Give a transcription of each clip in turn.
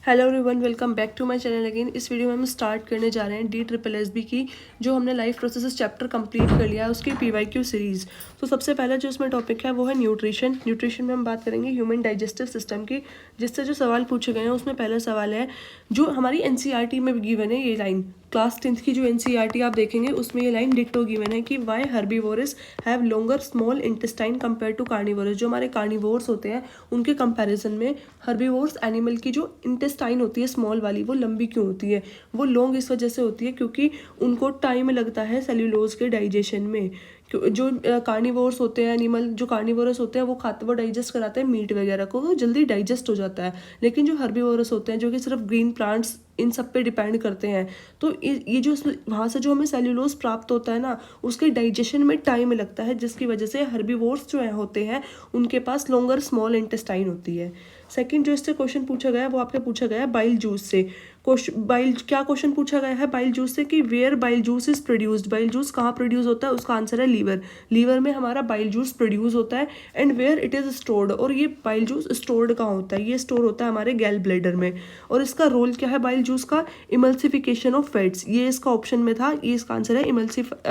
Hello everyone, welcome back to my channel again. इस video में हम स्टार्ट करने जा रहे हैं DSSB की जो हमने लाइफ प्रोसेसेस चैप्टर कंप्लीट कर लिया है उसकी PYQ सीरीज़। तो सबसे पहला जो इसमें टॉपिक है वो है न्यूट्रिशन। न्यूट्रिशन में हम बात करेंगे ह्यूमन डाइजेस्टिव सिस्टम की, जिससे जो सवाल पूछे गए हैं उसमें पहला सवाल है जो हमारी NCERT में गिवन है। ये लाइन क्लास 10th की जो NCERT आप देखेंगे उसमें ये लाइन डिक्टो गिवन है कि why herbivorous have longer small intestine compare to carnivorous. जो हमारे कार्निवोर्स होते हैं उनके कंपैरिजन में हर्बीवोर्स एनिमल की जो इंटेस्टाइन होती है स्मॉल वाली वो लंबी क्यों होती है? वो लॉन्ग इस वजह से होती है क्योंकि उनको टाइम लगता है सेल्यूलोज के डाइजेशन में। जो कार्निवोर्स होते हैं एनिमल, जो कार्निवोरस होते हैं वो डाइजेस्ट कराते हैं मीट वगैरह को, वो जल्दी डाइजेस्ट हो जाता है। लेकिन जो हर्बीवोरस होते हैं जो कि सिर्फ ग्रीन प्लांट्स इन सब पे डिपेंड करते हैं, तो ये जो वहाँ से जो हमें सेल्यूलोज प्राप्त होता है ना, उसके डाइजेशन में टाइम लगता है, जिसकी वजह से हर्बीवोर्स जो होते हैं उनके पास लॉन्गर स्मॉल इंटेस्टाइन होती है। सेकंड जो इससे क्वेश्चन पूछा गया है वो आपके पूछा गया है बाइल जूस से। क्या क्वेश्चन पूछा गया है बाइल जूस से कि where bile juice is produced. Bile juice कहाँ प्रोड्यूस होता है? उसका आंसर है लीवर। लीवर में हमारा बाइल जूस प्रोड्यूस होता है। And where it is stored, और ये बाइल जूस स्टोर्ड कहाँ होता है? ये स्टोर होता है हमारे गैल ब्लैडर में। और इसका रोल क्या है बाइल जूस का? Emulsification of fats. ये इसका ऑप्शन में था, ये इसका आंसर है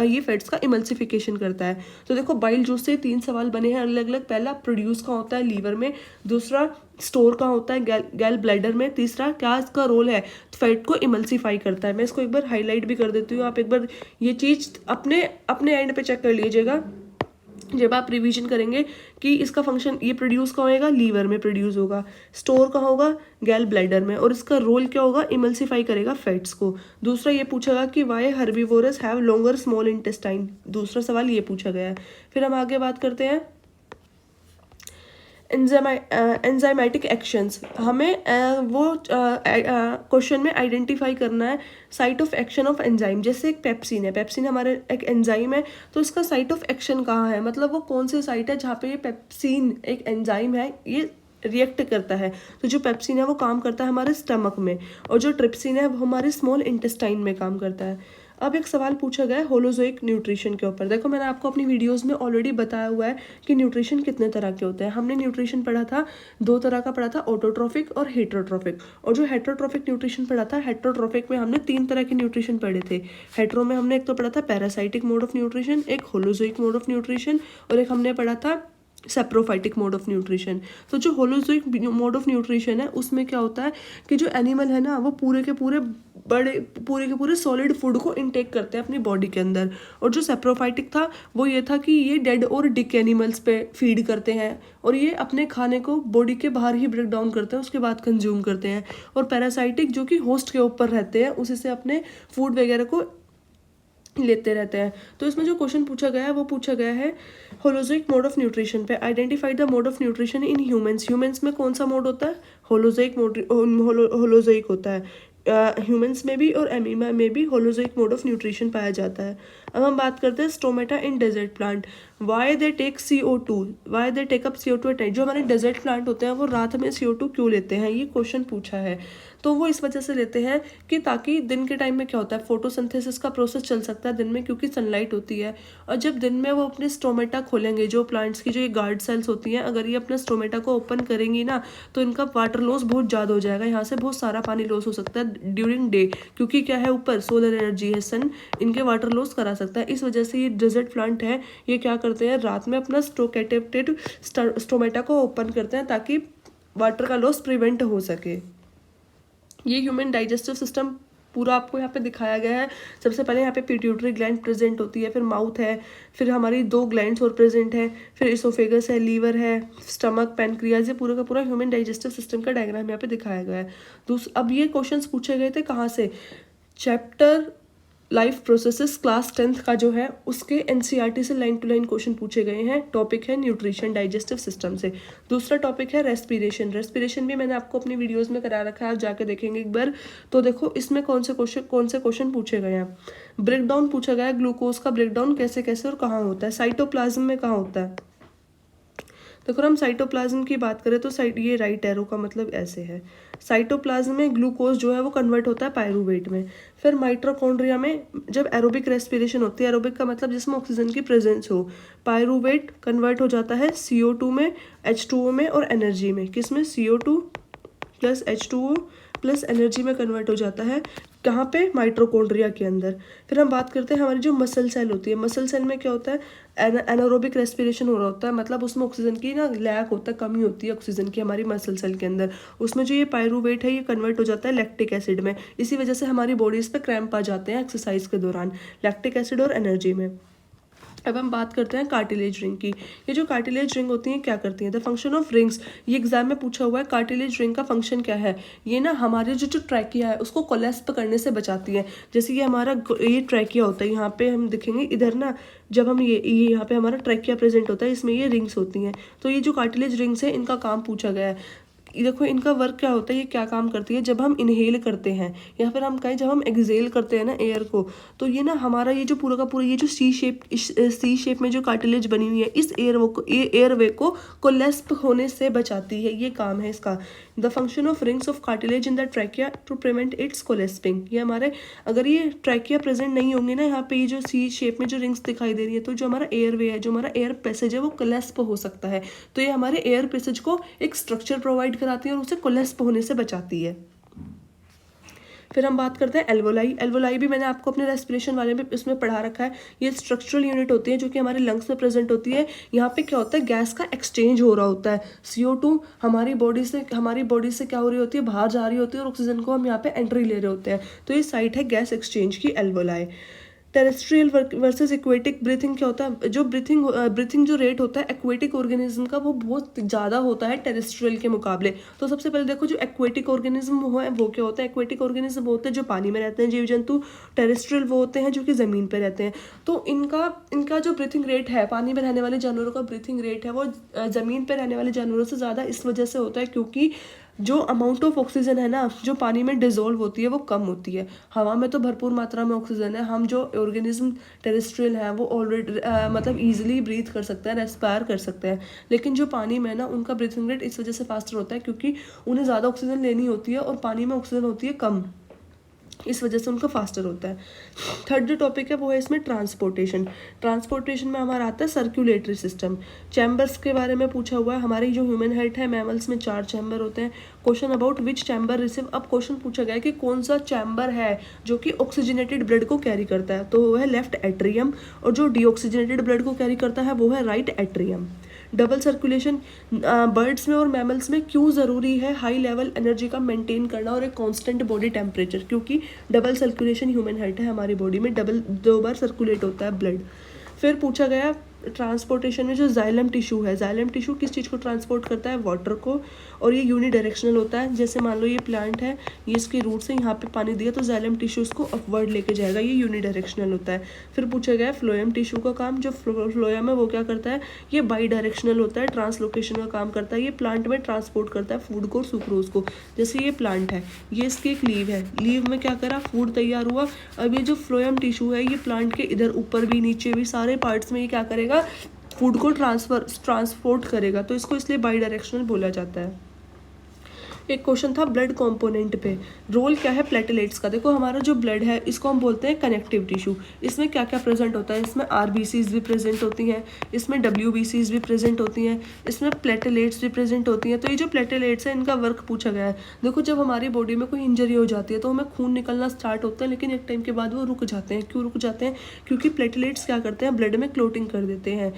ये फैट्स का इमल्सिफिकेशन करता है। तो देखो बाइल जूस से 3 सवाल बने हैं अलग अलग। पहला प्रोड्यूस कहाँ होता है? लीवर में। दूसरा स्टोर कहाँ होता है? गैल ब्लैडर में। तीसरा क्या इसका रोल है? फैट को इमल्सीफाई करता है। मैं इसको एक बार हाईलाइट भी कर देती हूँ, आप एक बार ये चीज़ अपने अपने एंड पे चेक कर लीजिएगा जब आप रिवीजन करेंगे कि इसका फंक्शन ये प्रोड्यूस कहाँ होगा? लीवर में प्रोड्यूस होगा। स्टोर कहाँ होगा? गैल ब्लैडर में। और इसका रोल क्या होगा? इमल्सीफाई करेगा फैट्स को। दूसरा ये पूछा कि why herbivorous have longer small intestine. दूसरा सवाल ये पूछा गया है। फिर हम आगे बात करते हैं एंजाइमेटिक एक्शंस। हमें वो क्वेश्चन में आइडेंटिफाई करना है site of action of enzyme. जैसे एक पेप्सिन है, पेप्सिन हमारे एक एंजाइम है, तो इसका साइट ऑफ एक्शन कहाँ है? मतलब वो कौन सी साइट है जहाँ पे ये पेप्सिन एक एंजाइम है ये रिएक्ट करता है। तो जो पेप्सिन है वो काम करता है हमारे स्टमक में, और जो ट्रिप्सिन है वो हमारे स्मॉल इंटेस्टाइन में काम करता है। अब एक सवाल पूछा गया है होलोजोइक न्यूट्रिशन के ऊपर। देखो मैंने आपको अपनी वीडियोस में ऑलरेडी बताया हुआ है कि न्यूट्रिशन कितने तरह के होते हैं। हमने न्यूट्रिशन पढ़ा था, 2 तरह का पढ़ा था, ऑटोट्रॉफिक और हेट्रोट्रॉफिक। और जो हेट्रोट्रॉफिक न्यूट्रिशन पढ़ा था, हेट्रोट्रॉफिक में हमने 3 तरह के न्यूट्रिशन पढ़े थे। हेट्रो में हमने एक तो पढ़ा था पैरासाइटिक मोड ऑफ न्यूट्रिशन, एक होलोजोइक मोड ऑफ न्यूट्रिशन, और एक हमने पढ़ा था सेप्रोफाइटिक मोड ऑफ न्यूट्रिशन। तो जो होलोजोइक मोड ऑफ न्यूट्रिशन है उसमें क्या होता है कि जो एनिमल है ना वो पूरे के पूरे सॉलिड फूड को इनटेक करते हैं अपनी बॉडी के अंदर। और जो सेप्रोफाइटिक था वो ये था कि ये डेड और डिक एनिमल्स पे फीड करते हैं, और ये अपने खाने को बॉडी के बाहर ही ब्रेक डाउन करते हैं, उसके बाद कंज्यूम करते हैं। और पैरासाइटिक जो कि होस्ट के ऊपर रहते हैं, उसी से अपने फूड वगैरह को लेते रहते हैं। तो इसमें जो क्वेश्चन पूछा गया है वो पूछा गया है होलोजोइक मोड ऑफ न्यूट्रिशन पे। Identify the mode of nutrition in humans. Humans में कौन सा मोड होता है? होलोजोइक होता है। ह्यूमंस में भी और एमीमा में भी होलोजोइक मोड ऑफ न्यूट्रिशन पाया जाता है। अब हम बात करते हैं stomata in desert plant. Why they take CO2, why they take up CO2 at night. जो हमारे डेजर्ट प्लांट होते हैं वो रात में CO2 क्यों लेते हैं? ये क्वेश्चन पूछा है। तो वो इस वजह से लेते हैं कि ताकि दिन के टाइम में क्या होता है, फोटोसिंथेसिस का प्रोसेस चल सकता है दिन में, क्योंकि सनलाइट होती है। और जब दिन में वो अपने स्टोमेटा खोलेंगे, जो प्लांट्स की जो ये गार्ड सेल्स होती हैं, अगर ये अपना स्टोमेटा को ओपन करेंगी ना तो इनका वाटर लॉस बहुत ज़्यादा हो जाएगा। यहाँ से बहुत सारा पानी लॉस हो सकता है ड्यूरिंग डे, क्योंकि क्या है ऊपर सोलर एनर्जी है, सन इनके वाटर लॉस करा सकता है। इस वजह से ये डेजर्ट प्लांट है, ये क्या करते हैं रात में अपना स्टोमेटा को ओपन करते हैं ताकि वाटर का लॉस प्रिवेंट हो सके। ये ह्यूमन डाइजेस्टिव सिस्टम पूरा आपको यहाँ पे दिखाया गया है। सबसे पहले यहाँ पे पिट्यूटरी ग्लैंड प्रेजेंट होती है, फिर माउथ है, फिर हमारी 2 ग्लैंड्स और प्रेजेंट है, फिर इसोफेगस है, लीवर है, स्टमक, पैनक्रियाज। ये पूरा का पूरा ह्यूमन डाइजेस्टिव सिस्टम का डायग्राम यहाँ पे दिखाया गया है। अब ये क्वेश्चंस पूछे गए थे कहाँ से? Chapter life processes class 10th का जो है उसके NCERT से लाइन टू लाइन क्वेश्चन पूछे गए हैं। टॉपिक है न्यूट्रिशन डाइजेस्टिव सिस्टम से। दूसरा टॉपिक है रेस्पिरेशन। रेस्पिरेशन भी मैंने आपको अपनी वीडियोस में करा रखा है, आप जाके देखेंगे एक बार। तो देखो इसमें कौन से क्वेश्चन पूछे गए हैं। ब्रेकडाउन पूछा गया है, ग्लूकोज का ब्रेकडाउन कैसे कैसे और कहाँ होता है? साइटोप्लाज्म में कहाँ होता है? देखो हम साइटोप्लाज्म की बात करें तो ये राइट एरो का मतलब ऐसे है। साइटोप्लाज्म में ग्लूकोज जो है वो कन्वर्ट होता है पायरूवेट में। फिर माइटोकॉन्ड्रिया में जब एरोबिक रेस्पिरेशन होती है, एरोबिक का मतलब जिसमें ऑक्सीजन की प्रेजेंस हो, पायरूवेट कन्वर्ट हो जाता है CO2 में, H2O में और एनर्जी में। किस में? CO2 plus H2O plus energy में कन्वर्ट हो जाता है कहाँ पे, माइटोकॉन्ड्रिया के अंदर। फिर हम बात करते हैं हमारी जो मसल सेल होती है, मसल सेल में क्या होता है, एनारोबिक रेस्पिरेशन हो रहा होता है, मतलब उसमें ऑक्सीजन की ना लैक होता है, कमी होती है ऑक्सीजन की हमारी मसल सेल के अंदर। उसमें जो ये पायरूवेट है ये कन्वर्ट हो जाता है लैक्टिक एसिड में, इसी वजह से हमारी बॉडीज पे क्रैम्प आ जाते हैं एक्सरसाइज के दौरान, लैक्टिक एसिड और एनर्जी में। अब हम बात करते हैं कार्टिलेज रिंग की। ये जो कार्टिलेज रिंग होती हैं क्या करती हैं, द फंक्शन ऑफ रिंग्स, ये एग्जाम में पूछा हुआ है, कार्टिलेज रिंग का फंक्शन क्या है। ये ना हमारे जो ट्रैकिया है उसको कोलेस्प करने से बचाती है। जैसे ये हमारा ये ट्रैकिया होता है, यहाँ पे हम देखेंगे इधर ना, जब हम ये यहाँ पे हमारा ट्रैकिया प्रेजेंट होता है, इसमें ये रिंग्स होती हैं। तो ये जो कार्टिलेज रिंग्स है इनका काम पूछा गया है। देखो इनका वर्क क्या होता है, ये क्या काम करती है, जब हम इनहेल करते हैं या फिर हम कहें जब हम एक्सहेल करते हैं ना एयर को, तो ये ना हमारा ये जो पूरा का पूरा ये जो सी शेप में जो कार्टिलेज बनी हुई है, इस एयरवे को कोलेस्प होने से बचाती है, ये काम है इसका। The function of rings of cartilage in the trachea to prevent its collapsing, ये हमारे अगर ये ट्रैकिया प्रेजेंट नहीं होंगे ना यहाँ पे, ये जो सी शेप में जो रिंग्स दिखाई दे रही है, तो जो हमारा एयरवे है, जो हमारा एयर पैसेज है वो कोलेस्प हो सकता है। तो ये हमारे एयर पैसेज को एक स्ट्रक्चर प्रोवाइड कराती है और उसे कोलेस्प होने से बचाती है। फिर हम बात करते हैं एल्वोलाई। एल्वोलाई भी मैंने आपको अपने रेस्पिरेशन वाले में इसमें पढ़ा रखा है। ये स्ट्रक्चरल यूनिट होती है जो कि हमारे लंग्स में प्रेजेंट होती है। यहाँ पे क्या होता है, गैस का एक्सचेंज हो रहा होता है। CO2 हमारी बॉडी से क्या हो रही होती है, बाहर जा रही होती है, और ऑक्सीजन को हम यहाँ पे एंट्री ले रहे होते हैं। तो ये साइट है गैस एक्सचेंज की, alveoli. Terrestrial versus aquatic breathing क्या होता है, जो ब्रीथिंग जो रेट होता है एक्वेटिक ऑर्गेनिज्म का वो बहुत ज़्यादा होता है टेरेस्ट्रियल के मुकाबले। तो सबसे पहले देखो जो एक्वेटिक ऑर्गेनिज्म है वो क्या होता है, एक्वेटिक ऑर्गेनिज्म वो होते हैं जो पानी में रहते हैं जीव जंतु, टेरेस्ट्रियल वो होते हैं जो कि ज़मीन पर रहते हैं। तो इनका जो ब्रीथिंग रेट है, पानी में रहने वाले जानवरों का ब्रीथिंग रेट है वो ज़मीन पर रहने वाले जानवरों से ज़्यादा इस वजह से होता है क्योंकि जो अमाउंट ऑफ ऑक्सीजन है ना जो पानी में डिजोल्व होती है वो कम होती है। हवा में तो भरपूर मात्रा में ऑक्सीजन है, हम जो ऑर्गेनिज्म टेरेस्ट्रियल हैं वो ऑलरेडी मतलब ईजिली ब्रीथ कर सकते हैं, रेस्पायर कर सकते हैं। लेकिन जो पानी में ना उनका ब्रीथिंग रेट इस वजह से फास्टर होता है क्योंकि उन्हें ज़्यादा ऑक्सीजन लेनी होती है और पानी में ऑक्सीजन होती है कम, इस वजह से उनका फास्टर होता है। थर्ड जो टॉपिक है वो है इसमें ट्रांसपोर्टेशन में हमारा आता है सर्कुलेटरी सिस्टम। चैम्बर्स के बारे में पूछा हुआ है। हमारी जो ह्यूमन हेल्थ है, मैमल्स में 4 चैम्बर होते हैं। Question about which chamber receive, अब क्वेश्चन पूछा गया है कि कौन सा चैम्बर है जो कि ऑक्सीजनेटेड ब्लड को कैरी करता है, तो वो है लेफ्ट एट्रियम, और जो डीऑक्सीजनेटेड ब्लड को कैरी करता है वो है right atrium. Double circulation birds में और मैमल्स में क्यों ज़रूरी है हाई लेवल एनर्जी का मेंटेन करना और एक कांस्टेंट बॉडी टेम्परेचर, क्योंकि डबल सर्कुलेशन ह्यूमन हार्ट है हमारी बॉडी में, 2 बार सर्कुलेट होता है ब्लड। फिर पूछा गया ट्रांसपोर्टेशन में जो जाइलम टिश्यू है, जाइलम टिश्यू किस चीज़ को ट्रांसपोर्ट करता है, वाटर को, और ये यूनिडायरेक्शनल होता है। जैसे मान लो ये प्लांट है, ये इसके रूट से यहाँ पे पानी दिया तो जाइलम टिश्यू इसको अपवर्ड लेके जाएगा, ये यूनिडायरेक्शनल होता है। फिर पूछा गया फ्लोएम टिश्यू का काम, जो फ्लोएम है वो क्या करता है, ये बाई डायरेक्शनल होता है, ट्रांसलोकेशन का काम करता है। ये प्लांट में ट्रांसपोर्ट करता है फूड को और सुक्रोज को। जैसे ये प्लांट है, ये इसकी एक लीव है, लीव में क्या करा, फूड तैयार हुआ। अब ये जो फ्लोएम टिश्यू है ये प्लांट के इधर ऊपर भी नीचे भी सारे पार्ट्स में ये क्या करेगा, फूड को ट्रांसपोर्ट करेगा, तो इसको इसलिए बाई डायरेक्शनल बोला जाता है। एक क्वेश्चन था ब्लड कंपोनेंट पे, रोल क्या है प्लेटलेट्स का। देखो हमारा जो ब्लड है इसको हम बोलते हैं कनेक्टिव टिश्यू। इसमें क्या क्या प्रेजेंट होता है, इसमें RBCs भी प्रेजेंट होती हैं, इसमें WBCs भी प्रेजेंट होती हैं, इसमें प्लेटलेट्स भी प्रेजेंट होती हैं। तो ये जो प्लेटलेट्स है इनका वर्क पूछा गया है। देखो जब हमारी बॉडी में कोई इंजरी हो जाती है तो हमें खून निकलना स्टार्ट होता है, लेकिन एक टाइम के बाद वो रुक जाते हैं। क्यों रुक जाते हैं, क्योंकि प्लेटलेट्स क्या करते हैं, ब्लड में क्लोटिंग कर देते हैं।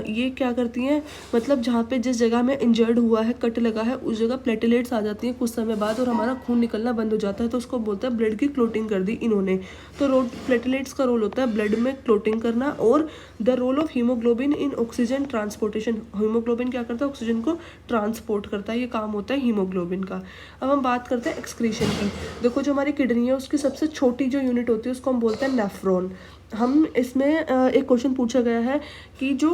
ये क्या करती हैं, मतलब जहाँ पे जिस जगह में इंजर्ड हुआ है, कट लगा है, उस जगह प्लेटलेट्स आ जाती हैं कुछ समय बाद और हमारा खून निकलना बंद हो जाता है, तो उसको बोलते हैं ब्लड की क्लोटिंग कर दी इन्होंने। तो प्लेटलेट्स का रोल होता है ब्लड में क्लोटिंग करना। और the role of haemoglobin in oxygen transportation, haemoglobin क्या करता है, ऑक्सीजन को ट्रांसपोर्ट करता है, ये काम होता है हीमोग्लोबिन का। अब हम बात करते हैं एक्सक्रीशन की। देखो जो हमारी किडनी है उसकी सबसे छोटी जो यूनिट होती है उसको हम बोलते हैं नेफ्रॉन। हम इसमें एक क्वेश्चन पूछा गया है कि जो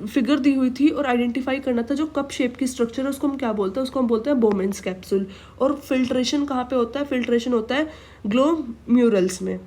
फिगर दी हुई थी और आइडेंटिफाई करना था जो कप शेप की स्ट्रक्चर है उसको हम क्या बोलते हैं, उसको हम बोलते हैं बोमेंस कैप्सूल। और फिल्ट्रेशन कहाँ पे होता है, फिल्ट्रेशन होता है ग्लोम्यूरल्स में।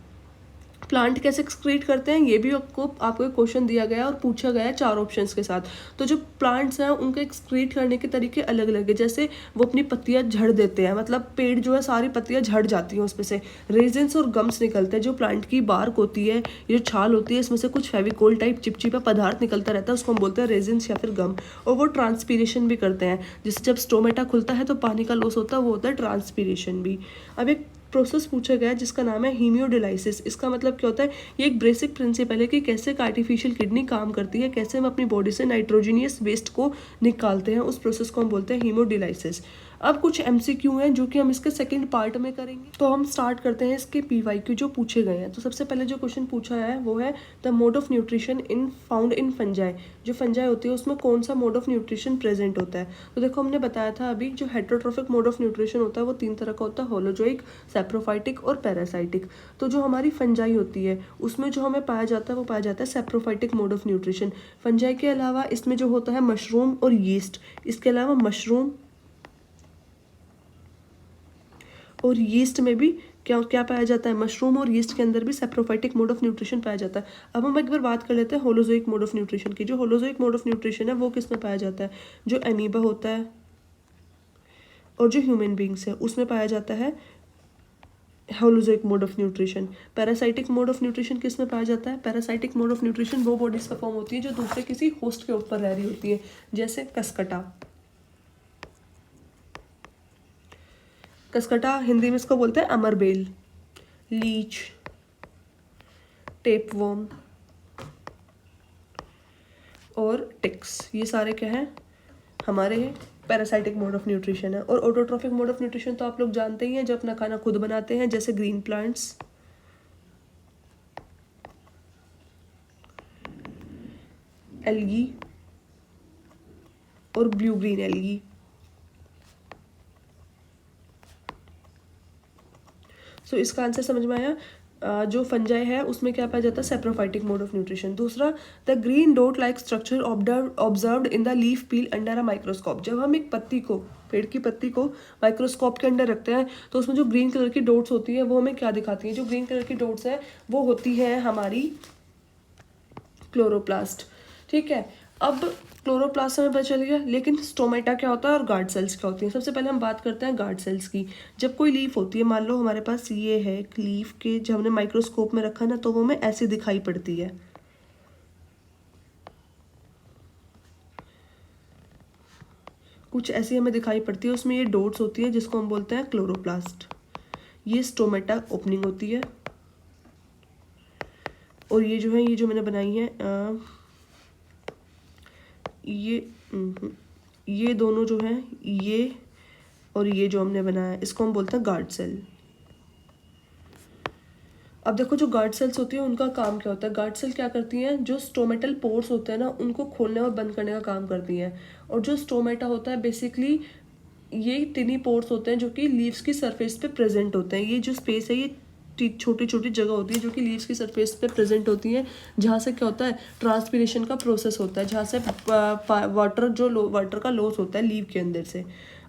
प्लांट कैसे एक्सक्रीट करते हैं ये भी आपको एक क्वेश्चन दिया गया है और पूछा गया है 4 ऑप्शंस के साथ। तो जो प्लांट्स हैं उनके एक्सक्रीट करने के तरीके अलग अलग है। जैसे वो अपनी पत्तियां झड़ देते हैं, मतलब पेड़ जो है सारी पत्तियां झड़ जाती हैं, उसमें से रेजिन्स और गम्स निकलते हैं। जो प्लांट की बार्क होती है, ये जो छाल होती है, इसमें से कुछ फेविकोल टाइप चिपचिपा पदार्थ निकलता रहता है, उसको हम बोलते हैं रेजिन्स या फिर गम। और वो ट्रांसपीरेशन भी करते हैं। जैसे जब स्टोमेटा खुलता है तो पानी का लॉस होता है, वो होता है ट्रांसपीरेशन भी। अब एक प्रोसेस पूछा गया है जिसका नाम है हीमियोडिलाइसिस। इसका मतलब क्या होता है, ये एक बेसिक प्रिंसिपल है कि कैसे एक आर्टिफिशियल किडनी काम करती है, कैसे हम अपनी बॉडी से नाइट्रोजीनियस वेस्ट को निकालते हैं, उस प्रोसेस को हम बोलते हैं हीमोडिलाइसिस। अब कुछ एमसीक्यू हैं जो कि हम इसके सेकंड पार्ट में करेंगे। तो हम स्टार्ट करते हैं इसके पीवाईक्यू जो पूछे गए हैं। तो सबसे पहले जो क्वेश्चन पूछा है वो है the mode of nutrition in found in fungi. जो फंजाई होती है उसमें कौन सा मोड ऑफ न्यूट्रिशन प्रेजेंट होता है। तो देखो हमने बताया था अभी, जो हेटेरोट्रोफिक मोड ऑफ न्यूट्रिशन होता है वो 3 तरह का होता है, होलोजोइक, सैप्रोफाइटिक और पैरासाइटिक। तो जो हमारी फंजाई होती है उसमें जो हमें पाया जाता है वो पाया जाता है saprophytic mode of nutrition. Fungi के अलावा इसमें जो होता है मशरूम और यीस्ट, इसके अलावा मशरूम और यीस्ट में भी क्या क्या पाया जाता है, मशरूम और यीस्ट के अंदर भी सैप्रोफाइटिक मोड ऑफ न्यूट्रिशन पाया जाता है। अब हम एक बार बात कर लेते हैं होलोजोइक मोड ऑफ न्यूट्रिशन की। जो होलोजोइक मोड ऑफ न्यूट्रिशन है वो किस में पाया जाता है, जो एमीबा होता है और जो ह्यूमन बींग्स है उसमें पाया जाता है holozoic mode of nutrition. Parasitic mode of nutrition किस में पाया जाता है, पैरासाइटिक मोड ऑफ न्यूट्रिशन वो बॉडीज परफॉर्म होती है जो दूसरे किसी होस्ट के ऊपर रह रही होती है, जैसे कसकटा। कसकटा हिंदी में इसको बोलते हैं अमरबेल, लीच, टेपवर्म और टिक्स, ये सारे क्या हैं हमारे पैरासाइटिक मोड ऑफ न्यूट्रिशन है। और ऑटोट्रोफिक मोड ऑफ न्यूट्रिशन तो आप लोग जानते ही हैं, जो अपना खाना खुद बनाते हैं, जैसे ग्रीन प्लांट्स, एल्गी और ब्लू ग्रीन एल्गी। सो इसका आंसर समझ में आया। जो फंजाई है उसमें क्या पाया जाता है, सैप्रोफाइटिक मोड ऑफ न्यूट्रिशन। दूसरा, the green dot like structure observed in the leaf peel under a microscope. जब हम एक पत्ती को, पेड़ की पत्ती को माइक्रोस्कोप के अंदर रखते हैं तो उसमें जो ग्रीन कलर की डॉट्स होती है वो हमें क्या दिखाती है, जो ग्रीन कलर की डॉट्स है वो होती है हमारी क्लोरोप्लास्ट। ठीक है, अब क्लोरोप्लास्ट हमें पता चल गया, लेकिन स्टोमेटा क्या होता है और गार्ड सेल्स क्या होती हैं। सबसे पहले हम बात करते हैं गार्ड सेल्स की। जब कोई लीफ होती है, मान लो हमारे पास ये है एक लीफ के, जब हमने माइक्रोस्कोप में रखा ना तो वो हमें ऐसी दिखाई पड़ती है। कुछ ऐसी हमें दिखाई पड़ती है, उसमें ये डॉट्स होती है जिसको हम बोलते हैं क्लोरोप्लास्ट। ये स्टोमेटा ओपनिंग होती है और ये जो है, ये जो मैंने बनाई है ये दोनों जो हैं, ये और ये जो हमने बनाया है इसको हम बोलते हैं गार्ड सेल। अब देखो जो गार्ड सेल्स होती है उनका काम क्या होता है। गार्ड सेल क्या करती हैं, जो स्टोमेटल पोर्स होते हैं ना उनको खोलने और बंद करने का काम करती हैं। और जो स्टोमेटा होता है बेसिकली ये टिनी पोर्स होते हैं जो कि लीव्स की सरफेस पे प्रेजेंट होते हैं। ये जो स्पेस है ये छोटी छोटी जगह होती है जो कि लीव्स की सरफेस पे प्रेजेंट होती है, जहाँ से क्या होता है, ट्रांसपीरेशन का प्रोसेस होता है, जहाँ से वाटर का लॉस होता है लीव के अंदर से।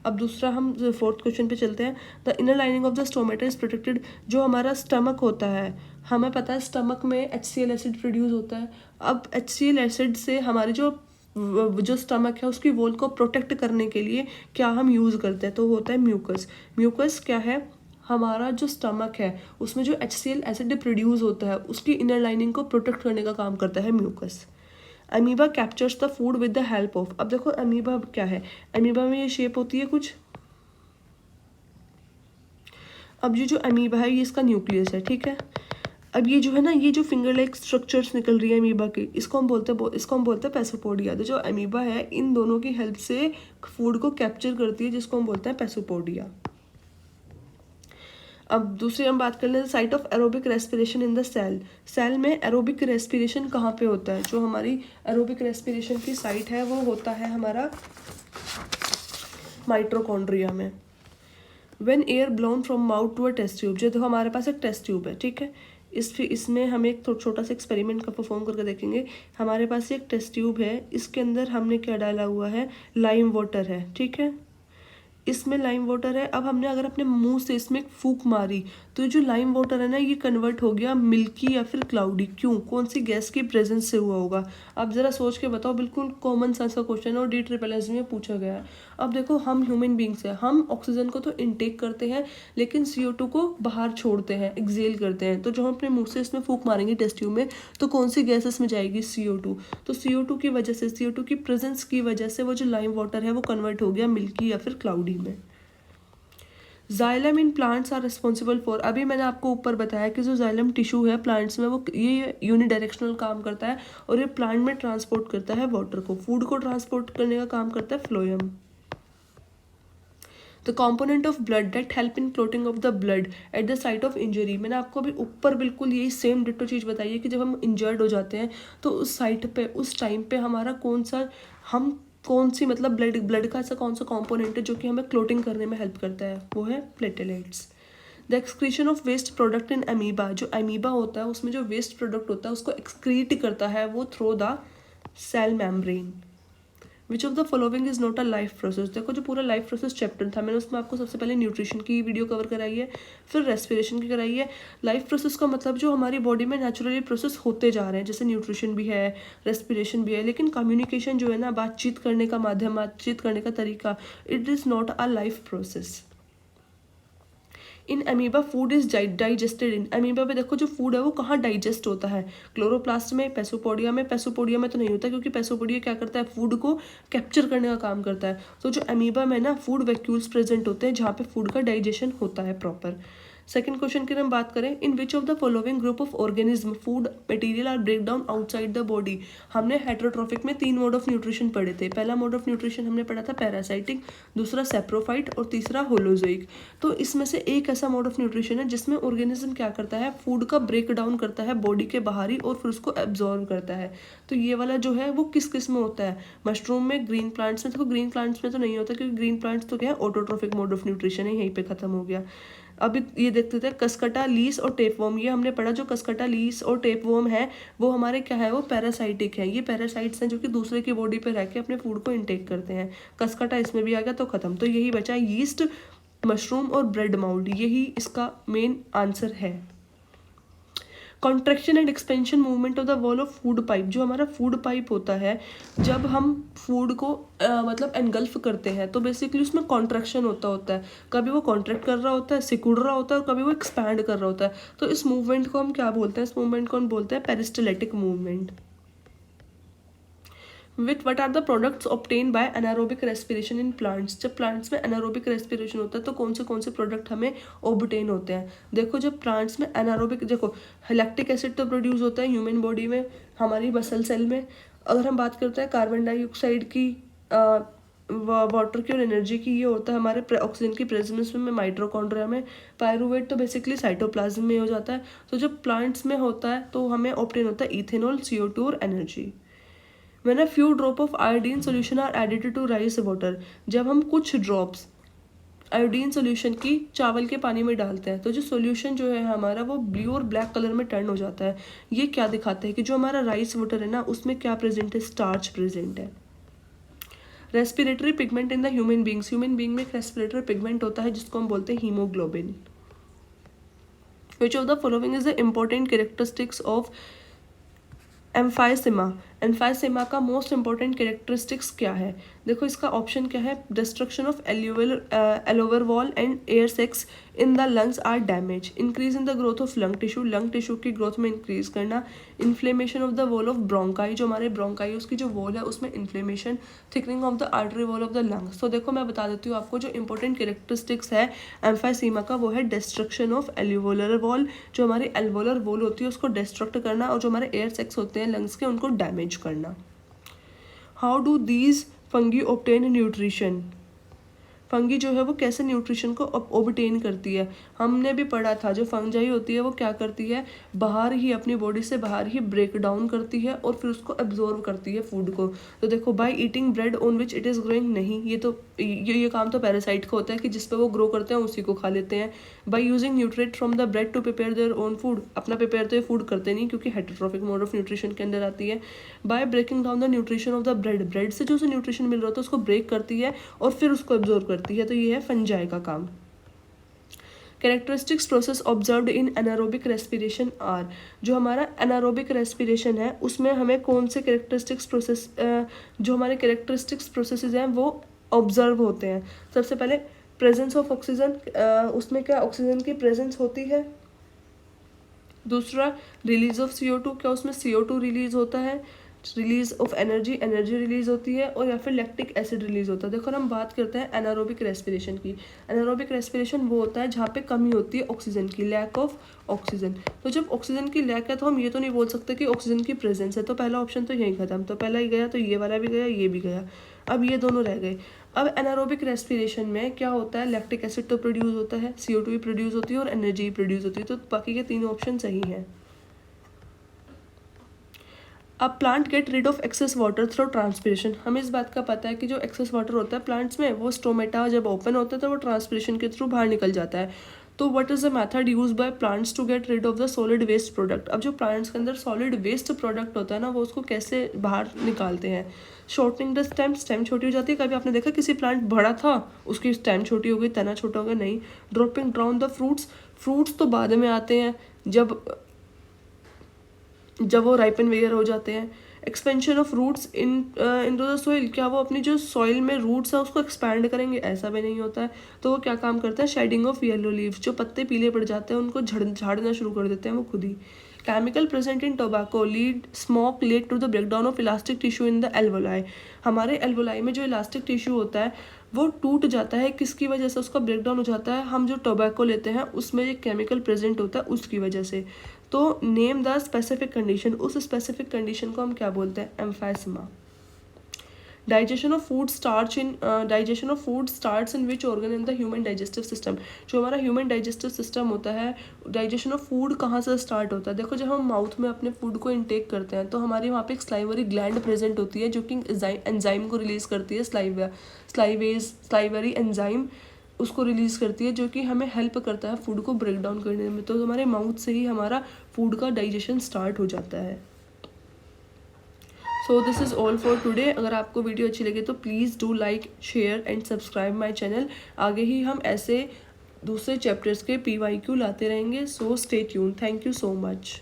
अब दूसरा, हम फोर्थ क्वेश्चन पे चलते हैं। The inner lining of the stomata is protected. जो हमारा स्टमक होता है, हमें पता है स्टमक में HCl एसिड प्रोड्यूस होता है। अब HCl एसिड से हमारी जो स्टमक है उसकी वॉल को प्रोटेक्ट करने के लिए क्या हम यूज़ करते हैं, तो होता है म्यूकस। म्यूकस क्या है, हमारा जो स्टमक है उसमें जो HCl एसिड प्रोड्यूस होता है उसकी इनर लाइनिंग को प्रोटेक्ट करने का काम करता है mucus. Amoeba captures the food with the help of. अब देखो अमीबा क्या है, अमीबा में ये शेप होती है कुछ। अब ये जो अमीबा है ये इसका न्यूक्लियस है, ठीक है। अब ये जो है ना, ये जो फिंगर लाइक स्ट्रक्चर्स निकल रही है अमीबा की, इसको हम बोलते हैं पैसोपोडिया। तो जो अमीबा है इन दोनों की हेल्प से फूड को कैप्चर करती है, जिसको हम बोलते हैं पैसोपोडिया। अब दूसरी हम बात कर लें site of aerobic respiration in the cell. Cell में एरोबिक रेस्पिरेशन कहाँ पे होता है, जो हमारी एरोबिक रेस्पिरेशन की साइट है वो होता है हमारा माइटोकॉन्ड्रिया में। When air blown from mouth to a test tube. जो हमारे पास एक टेस्ट ट्यूब है, ठीक है, इसमें हम एक छोटा सा एक्सपेरिमेंट का परफॉर्म करके देखेंगे। हमारे पास एक टेस्ट ट्यूब है, इसके अंदर हमने क्या डाला हुआ है, लाइम वाटर है, ठीक है। इसमें लाइम वाटर है। अब हमने अगर अपने मुंह से इसमें एक फूंक मारी तो जो लाइम वाटर है ना ये कन्वर्ट हो गया मिल्की या फिर क्लाउडी। क्यों? कौन सी गैस की प्रेजेंस से हुआ होगा? अब जरा सोच के बताओ, बिल्कुल कॉमन सेंस का क्वेश्चन है और DSSS में पूछा गया है। अब देखो, हम ह्यूमन बींग्स हैं, हम ऑक्सीजन को तो इनटेक करते हैं लेकिन CO2 को बाहर छोड़ते हैं, एक्सेल करते हैं। तो जो हम अपने मुंह से इसमें फूंक मारेंगे टेस्ट ट्यूब में तो कौन सी गैस इसमें जाएगी? CO2। तो CO2 की वजह से, CO2 की प्रेजेंस की वजह से वो जो लाइम वाटर है वो कन्वर्ट हो गया मिल्की या फिर क्लाउडी में। Xylem in plants are responsible for, अभी मैंने आपको ऊपर बताया कि जो जाइलम टिश्यू है प्लांट्स में वो ये यूनिडायरेक्शनल काम करता है और ये प्लांट में ट्रांसपोर्ट करता है वाटर को, फूड को ट्रांसपोर्ट करने का काम करता है phloem. The component of blood that help in clotting of the blood at the site of injury, मैंने आपको अभी ऊपर बिल्कुल यही सेम डिट्टो चीज़ बताई है कि जब हम इंजर्ड हो जाते हैं तो उस साइट पे, उस टाइम पे हमारा कौन सी मतलब ब्लड का ऐसा कौन सा कॉम्पोनेंट है जो कि हमें क्लोटिंग करने में हेल्प करता है? वो है platelets. The excretion of waste product in amoeba, जो अमीबा होता है उसमें जो वेस्ट प्रोडक्ट होता है उसको एक्सक्रीट करता है वो through the cell membrane. Which of the following is not a life process, देखो जो पूरा लाइफ प्रोसेस चैप्टर था मैंने उसमें आपको सबसे पहले न्यूट्रिशन की वीडियो कवर कराई है, फिर रेस्पिरेशन की कराई है। लाइफ प्रोसेस का मतलब जो हमारी बॉडी में नेचुरली प्रोसेस होते जा रहे हैं, जैसे न्यूट्रिशन भी है, रेस्पिरेशन भी है, लेकिन कम्युनिकेशन जो है ना, बातचीत करने का माध्यम, बातचीत करने का तरीका, it is not a life process. In amoeba food is digested in, amoeba में देखो जो फूड है वो कहाँ डाइजेस्ट होता है? क्लोरोप्लास्ट में, पैसोपोडिया में। पैसोपोडिया में तो नहीं होता क्योंकि पैसोपोडिया क्या करता है? फूड को कैप्चर करने का काम करता है। तो जो अमीबा में ना फूड वैक्यूल्स प्रेजेंट होते हैं जहाँ पे फूड का डाइजेशन होता है प्रॉपर। सेकंड क्वेश्चन की हम बात करें, in which of the following group of organism food material are break down outside the body, हमने हेटरोट्रोफिक में 3 मोड ऑफ न्यूट्रिशन पढ़े थे। पहला मोड ऑफ न्यूट्रिशन हमने पढ़ा था पैरासाइटिक, दूसरा सेप्रोफाइट और तीसरा होलोजोइक। तो इसमें से एक ऐसा मोड ऑफ न्यूट्रिशन है जिसमें ऑर्गेनिज्म क्या करता है? फूड का ब्रेक डाउन करता है बॉडी के बाहर ही और फिर उसको एब्जॉर्व करता है। तो ये वाला जो है वो किस किस में होता है? मशरूम में, ग्रीन प्लांट्स में। देखो ग्रीन प्लांट्स में तो नहीं होता क्योंकि ग्रीन प्लांट्स तो क्या है? ऑटोट्रोफिक मोड ऑफ न्यूट्रिशन है, यहीं पे खत्म हो गया। अभी ये देखते थे कसकटा, लीस और टेपवर्म, ये हमने पढ़ा। जो कसकटा, लीस और टेपवर्म है वो हमारे क्या है? वो पैरासाइटिक है। ये पैरासाइट्स हैं जो कि दूसरे की बॉडी पे रह के अपने फूड को इनटेक करते हैं। कसकटा इसमें भी आ गया तो खत्म। तो यही बचा यीस्ट, मशरूम और ब्रेड माउल्ड, यही इसका मेन आंसर है। Contraction and expansion movement of the wall of food pipe, जो हमारा फूड पाइप होता है जब हम फूड को मतलब एनगल्फ करते हैं तो बेसिकली उसमें कॉन्ट्रैक्शन होता है। कभी वो कॉन्ट्रैक्ट कर रहा होता है, सिकुड़ रहा होता है, और कभी वो एक्सपैंड कर रहा होता है। तो इस मूवमेंट को हम क्या बोलते हैं? इस मूवमेंट को हम बोलते हैं peristaltic movement. With what are the products obtain by anaerobic respiration in plants, जब प्लांट्स में एनारोबिक रेस्पिरेशन होता है तो कौन से प्रोडक्ट हमें ऑब्टेन होते हैं? देखो जब प्लांट्स में एनारोबिक, देखो लैक्टिक एसिड तो प्रोड्यूस होता है ह्यूमन बॉडी में, हमारी मसल सेल में। अगर हम बात करते हैं कार्बन डाइऑक्साइड की, वाटर की और एनर्जी की, ये होता है हमारे ऑक्सीजन की प्रेजेंस में माइटोकॉन्ड्रिया में। पायरूवेट तो बेसिकली साइटोप्लाज्म में हो जाता है। तो जब प्लांट्स में होता है तो हमें ऑब्टेन होता है इथेनॉल, CO2 और energy. When a few drop of iodine solution are added to rice water, जब हम कुछ ड्रॉप्स आयोडीन सोल्यूशन की चावल के पानी में डालते हैं तो जो सोल्यूशन जो है हमारा वो ब्लू और ब्लैक कलर में टर्न हो जाता है। ये क्या दिखाता है कि जो हमारा राइस वाटर है ना उसमें क्या प्रेजेंट है? स्टार्च प्रेजेंट है। Respiratory pigment in the human beings, human being में एक रेस्पिरेटरी पिगमेंट होता है जिसको हम बोलते हैं haemoglobin. Which of the following is the important characteristics of emphysema, emphysema का मोस्ट इंपॉर्टेंट कैरेक्टरिस्टिक्स क्या है? देखो इसका ऑप्शन क्या है? Destruction of alveolar wall and air sacs in the lungs are damage, increase in the growth of lung tissue की growth में increase करना, inflammation of the wall of bronchi, जो हमारे ब्रोंकाई उसकी जो वॉल है उसमें inflammation, thickening of the artery wall of the lungs. तो देखो मैं बता देती हूँ आपको जो इंपॉर्टेंट कैरेक्टरिस्टिक्स है एम्फाइसीमा का, वो है डिस्ट्रक्शन ऑफ एल्वोलर वॉल, जो हमारी एल्वोलर वॉल होती है उसको डिस्ट्रक्ट करना, और जो हमारे एयर सेक्स होते हैं लंग्स के उनको डैमेज करना। How do these fungi obtain nutrition, fungi जो है वो कैसे न्यूट्रिशन को ऑब्टेन करती है? हमने भी पढ़ा था जो फंजाई होती है वो क्या करती है? बाहर ही अपनी बॉडी से बाहर ही ब्रेक डाउन करती है और फिर उसको एब्जॉर्व करती है फूड को। तो देखो by eating bread on which it is growing, नहीं, ये काम तो पैरासाइट का होता है कि जिस पे वो ग्रो करते हैं उसी को खा लेते हैं। By using nutrient from the bread to prepare their own food, अपना प्रिपेयर तो ये फूड करते नहीं क्योंकि हेटरोट्रोफिक मोड ऑफ न्यूट्रिशन के अंदर आती है। By breaking down the nutrition of the bread, bread से जो न्यूट्रिशन मिल रहा होता है उसको ब्रेक करती है और फिर उसको एब्जॉर्व करती है। करती है, तो ये है फंजाई का काम। Characteristics process observed in anaerobic respiration are, जो हमारा एनारोबिक रेस्पिरेशन है उसमें हमें कौन से कैरेक्टरिस्टिक्स प्रोसेस जो हमारे कैरेक्टरिस्टिक्स प्रोसेसेस हैं वो ऑब्जर्व होते हैं। सबसे पहले प्रेजेंस ऑफ ऑक्सीजन, उसमें क्या ऑक्सीजन की प्रेजेंस होती है। दूसरा रिलीज ऑफ CO2, क्या उसमें CO2 रिलीज होता है। Release of energy, energy release होती है, और या फिर लैक्टिक एसिड रिलीज होता है। देखो हम बात करते हैं एनारोबिक रेस्पिरेशन की। एनारोबिक रेस्पिरेशन वो होता है जहाँ पे कमी होती है ऑक्सीजन की, लैक ऑफ ऑक्सीजन। तो जब ऑक्सीजन की लैक है तो हम ये तो नहीं बोल सकते कि ऑक्सीजन की प्रेजेंस है, तो पहला ऑप्शन तो यही खत्म। तो पहला ही गया, तो ये वाला भी गया, ये भी गया, अब ये दोनों रह गए। अब एनारोबिक रेस्पिरेशन में क्या होता है, लैक्टिक एसिड तो प्रोड्यूस होता है, CO2 भी प्रोड्यूस होती है और एनर्जी भी प्रोड्यूस होती है, तो बाकी के तीनों ऑप्शन सही हैं। अब plant get rid of excess water through transpiration, हमें इस बात का पता है कि जो एक्सेस वाटर होता है प्लांट्स में वो स्टोमेटा जब ओपन होता है तो वो ट्रांसपिरेशन के थ्रू बाहर निकल जाता है। तो what is the method use by plants to get rid of the solid waste product. अब जो प्लांट्स के अंदर सॉलिड वेस्ट प्रोडक्ट होता है ना, वो उसको कैसे बाहर निकालते हैं। शॉर्टनिंग द स्टेम, स्टेम छोटी हो जाती है। कभी आपने देखा किसी प्लांट बड़ा था उसकी स्टेम छोटी हो गई, तना छोटा हो गया, नहीं। Dropping down the fruits, fruits तो बाद में आते हैं जब वो राइपन वेयर हो जाते हैं। Expansion of roots into the soil, क्या वो अपनी जो सॉइल में रूट्स है उसको एक्सपैंड करेंगे, ऐसा भी नहीं होता है। तो वो क्या काम करता है, शेडिंग ऑफ येलो लीव्स, जो पत्ते पीले पड़ जाते हैं उनको झाड़ना शुरू कर देते हैं वो खुद ही। Chemical present in tobacco lead smoke led to the breakdown of elastic tissue in the alveoli, हमारे एल्वोलाई में जो इलास्टिक टिश्यू होता है वो टूट जाता है, किसकी वजह से उसका ब्रेकडाउन हो जाता है, हम जो टोबैको लेते हैं उसमें एक केमिकल प्रेजेंट होता है उसकी वजह से। तो नेम द स्पेसिफिक कंडीशन, उस स्पेसिफिक कंडीशन को हम क्या बोलते हैं, emphysema. Digestion of food starts in which organ in the human digestive system, जो हमारा ह्यूमन डाइजेस्टिव सिस्टम होता है, डाइजेशन ऑफ फूड कहाँ से स्टार्ट होता है। देखो जब हम माउथ में अपने फूड को इनटेक करते हैं तो हमारे वहाँ पे एक स्लाइवरी ग्लैंड प्रेजेंट होती है जो कि एंजाइम को रिलीज करती है, स्लाइवरी एंजाइम उसको रिलीज़ करती है, जो कि हमें हेल्प करता है फूड को ब्रेक डाउन करने में। तो हमारे माउथ से ही हमारा फूड का डाइजेशन स्टार्ट हो जाता है। So this is all for today. अगर आपको वीडियो अच्छी लगे तो please do like, share and subscribe my channel. आगे ही हम ऐसे दूसरे चैप्टर्स के PYQ लाते रहेंगे। So stay tune. Thank you so much.